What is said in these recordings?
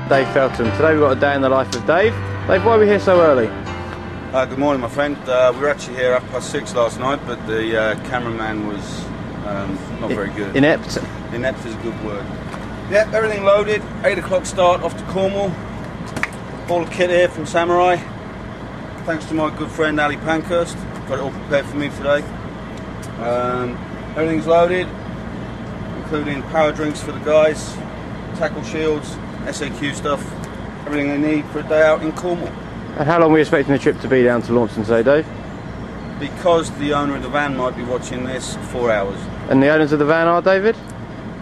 Dave Felton. Today we've got a day in the life of Dave. Dave, why are we here so early? Good morning, my friend. We were actually here 6:30 last night, but the cameraman was not very good. Inept? Inept is a good word. Yep, everything loaded. 8 o'clock start off to Cornwall. All the kit here from Samurai. Thanks to my good friend Ali Pankhurst. Got it all prepared for me today. Everything's loaded, including power drinks for the guys, tackle shields, SAQ stuff, everything they need for a day out in Cornwall. And how long are we expecting the trip to be down to Launceston today, Dave? Because the owner of the van might be watching this, 4 hours. And the owners of the van are, David?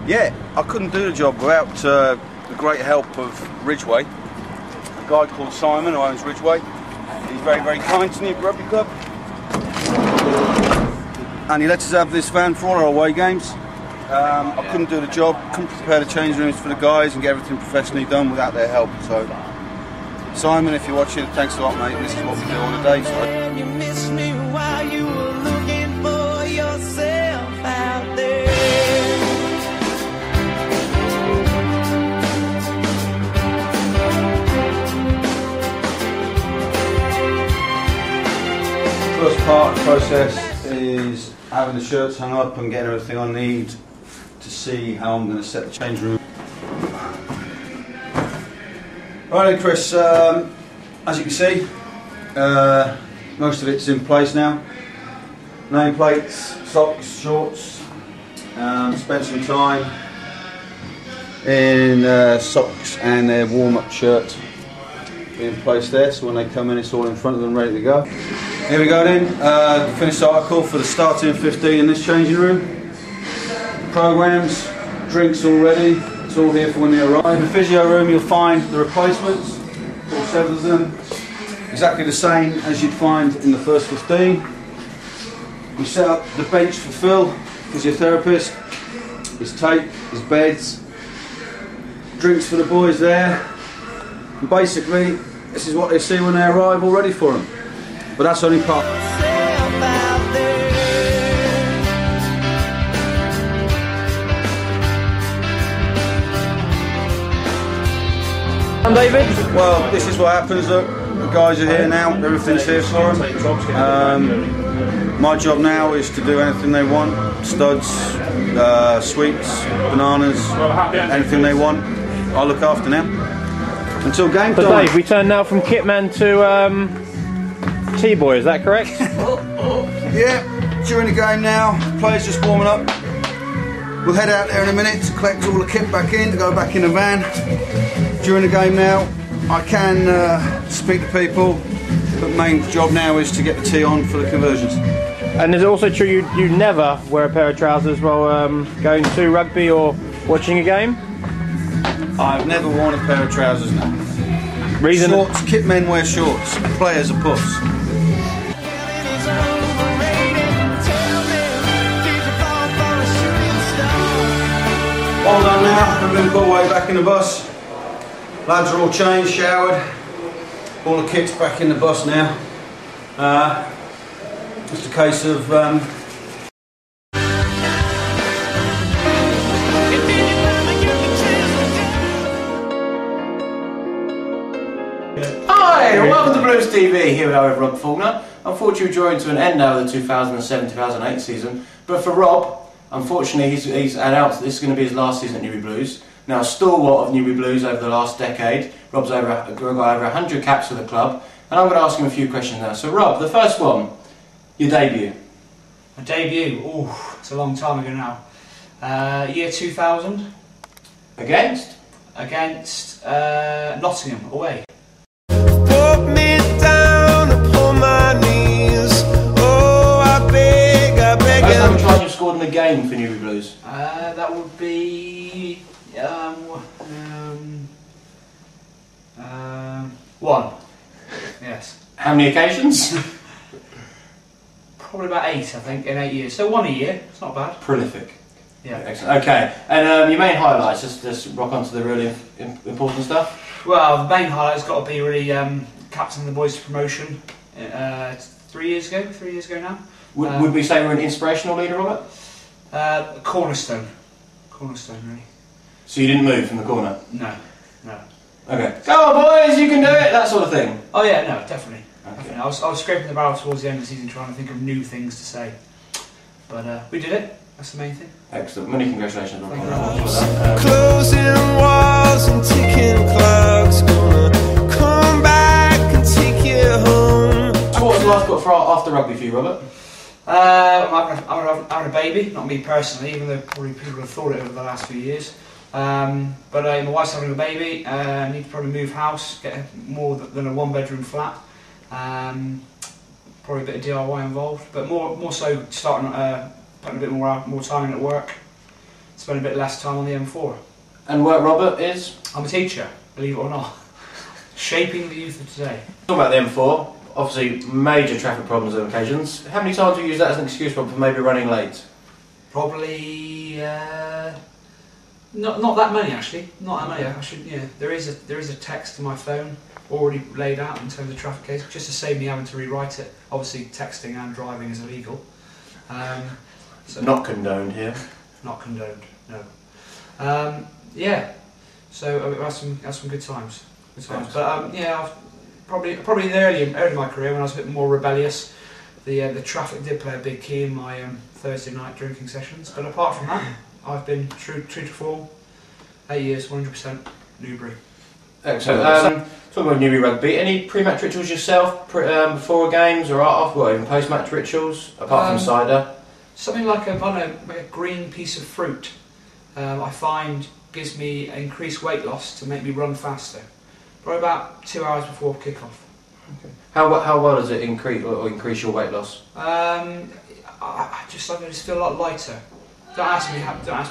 Yeah, I couldn't do the job without the great help of Ridgeway. A guy called Simon who owns Ridgeway. He's very, very kind to me at Rugby Club. And he lets us have this van for all our away games. I couldn't do the job, couldn't prepare the change rooms for the guys and get everything professionally done without their help. So, Simon, if you're watching, thanks a lot, mate. This is what we do all the day. So. You missed me while you were looking for yourself out there. First part of the process is having the shirts hung up and getting everything I need to see how I'm going to set the change room. Right then, Chris, as you can see, most of it's in place now. Nameplates, socks, shorts. Spent some time in socks and their warm-up shirt being placed there, so when they come in it's all in front of them ready to go. Here we go then, the finished article for the starting 15 in this changing room. Programs, drinks all ready, it's all here for when they arrive. In the physio room you'll find the replacements, all 7 of them, exactly the same as you'd find in the first 15. We set up the bench for Phil, physiotherapist, his tape, his beds, drinks for the boys there, and basically this is what they see when they arrive all ready for them. But that's only part. And David? Well, this is what happens. Look, the guys are here now. Everything's here for them. My job now is to do anything they want: studs, sweets, bananas, anything they want. I'll look after them until game time. So Dave, we turn now from Kitman to T-Boy, is that correct? Yeah, during the game now, players just warming up. We'll head out there in a minute to collect all the kit back in, to go back in the van. During the game now, I can speak to people, but the main job now is to get the tee on for the conversions. And is it also true you never wear a pair of trousers while going to rugby or watching a game? I've never worn a pair of trousers now. Reason? Shorts, kit men wear shorts, players are puffs. All done now, I'm going to put away back in the bus. Lads are all changed, showered. All the kit's back in the bus now. Just a case of Hi, and welcome to Blues TV. Here we are with Rob Faulkner. Unfortunately, we're drawing to an end now of the 2007-2008 season. But for Rob, unfortunately, he's announced that this is going to be his last season at Newbury Blues. Now, a stalwart of Newbury Blues over the last decade. Rob's got over 100 caps for the club. And I'm going to ask him a few questions now. So, Rob, the first one, your debut. My debut? Oh, it's a long time ago now. Year 2000. Against? Against Nottingham, away. Put me down upon my knees. Oh, I beg, I beg. Most how many tries you've scored in a game for Newbury Blues? That would be 1. Yes. How many occasions? Probably about 8, I think, in 8 years. So 1 a year. It's not bad. Prolific. Yeah. Excellent. Okay. And your main highlights. Just rock on to the really important stuff. Well, the main highlight's got to be really captaining the boys to promotion 3 years ago. 3 years ago now. Would we say we're an inspirational leader, Robert? Cornerstone. Cornerstone, really. So you didn't move from the corner? No, no. Okay. Go on, boys, you can do it. That sort of thing. Oh yeah, no, definitely. Okay. Definitely. I was scraping the barrel towards the end of the season, trying to think of new things to say. But we did it. That's the main thing. Excellent. Many congratulations. Thank you very much. Closing walls and ticking clocks, gonna come back and take you home. So what was the last book for after rugby for you, Robert? I'm having a baby, not me personally, even though probably people have thought it over the last few years. But my wife's having a baby. Need to probably move house, get more than a one-bedroom flat. Probably a bit of DIY involved, but more so starting putting a bit more time in at work. Spend a bit less time on the M4. And work, Robert, is? I'm a teacher, believe it or not. Shaping the youth of today. Talking about the M4, obviously major traffic problems on occasions. How many times do you use that as an excuse, Rob, for maybe running late? Probably not that many actually. Not that many. I should, yeah. There is a text to my phone already laid out in terms of traffic case, just to save me having to rewrite it. Obviously, texting and driving is illegal. So Not condoned here. not condoned. No. Yeah. So we had some good times. Good times. But yeah, I've probably in the early in my career when I was a bit more rebellious, the traffic did play a big key in my Thursday night drinking sessions. But apart from that, I've been true to form. 8 years, 100% Newbury. Excellent. Talking about Newbury Rugby, any pre-match rituals yourself before games or after, or even post-match rituals apart from cider? Something like a green piece of fruit. I find gives me increased weight loss to make me run faster. Probably about 2 hours before kick-off. Okay. How well does it increase your weight loss? I just feel a lot lighter. Don't ask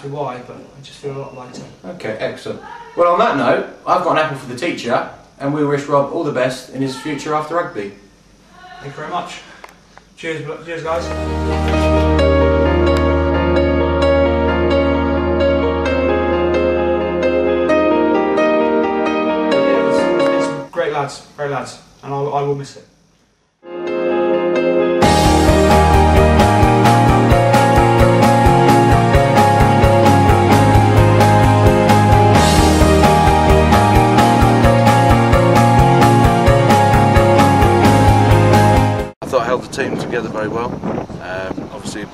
me why, but I just feel a lot lighter. Okay, excellent. Well, on that note, I've got an apple for the teacher, and we wish Rob all the best in his future after rugby. Thank you very much. Cheers guys. Great lads, and I will miss it. I thought I held the team together very well. Obviously,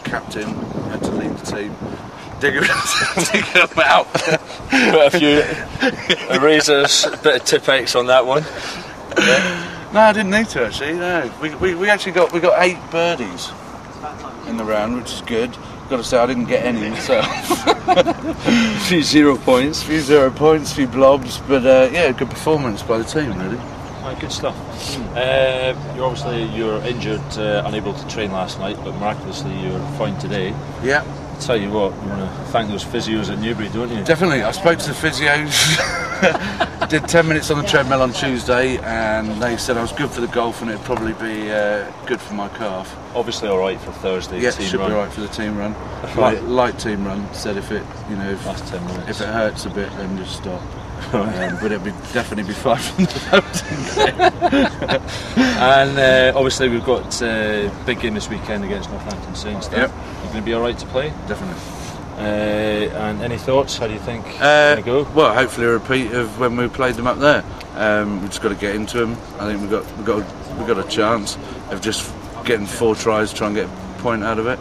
captain had to lead the team. Dig him out. Put a few erasers, a bit of tip aches on that one. Yeah. No, I didn't need to actually. No, we actually got 8 birdies in the round, which is good. Got to say, I didn't get any myself. A few 0 points. A few 0 points, a few blobs, but yeah, good performance by the team, really. Good stuff. You're injured, unable to train last night, but miraculously you're fine today. Yeah. Tell you what, you want to thank those physios at Newbury, don't you? Definitely. I spoke to the physios. Did 10 minutes on the treadmill on Tuesday, and they said I was good for the golf, and it'd probably be good for my calf. Obviously, all right for Thursday. Yeah, team should run. be right for the team run. Right. Light team run. Said if it, Last 10 minutes. if it hurts a bit, then just stop. But it'll definitely be fine from the And obviously we've got a big game this weekend against Northampton Saints. Yep. You're going to be all right to play? Definitely. And any thoughts? How do you think it's going to go? Well, hopefully a repeat of when we played them up there. We've just got to get into them. I think we've got a chance of just getting 4 tries, try and get a point out of it.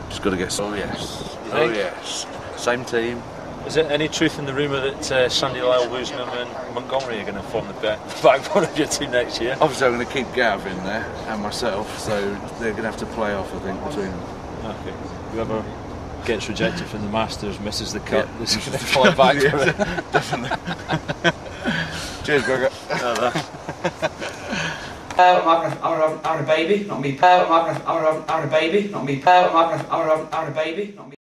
Just got to get. Oh yes. think? Oh yes. Same team. Is there any truth in the rumour that Sandy Lyle, Woosnam and Montgomery are going to form the backbone of your team next year? Obviously I'm going to keep Gav in there and myself, so they're going to have to play off, I think, between them. Okay. Whoever gets rejected from the Masters, misses the cut, is going to fall back for it. Definitely. Cheers, Gregor. I'm having a baby, not me. I'm having a baby, not me. I'm having a baby, not me.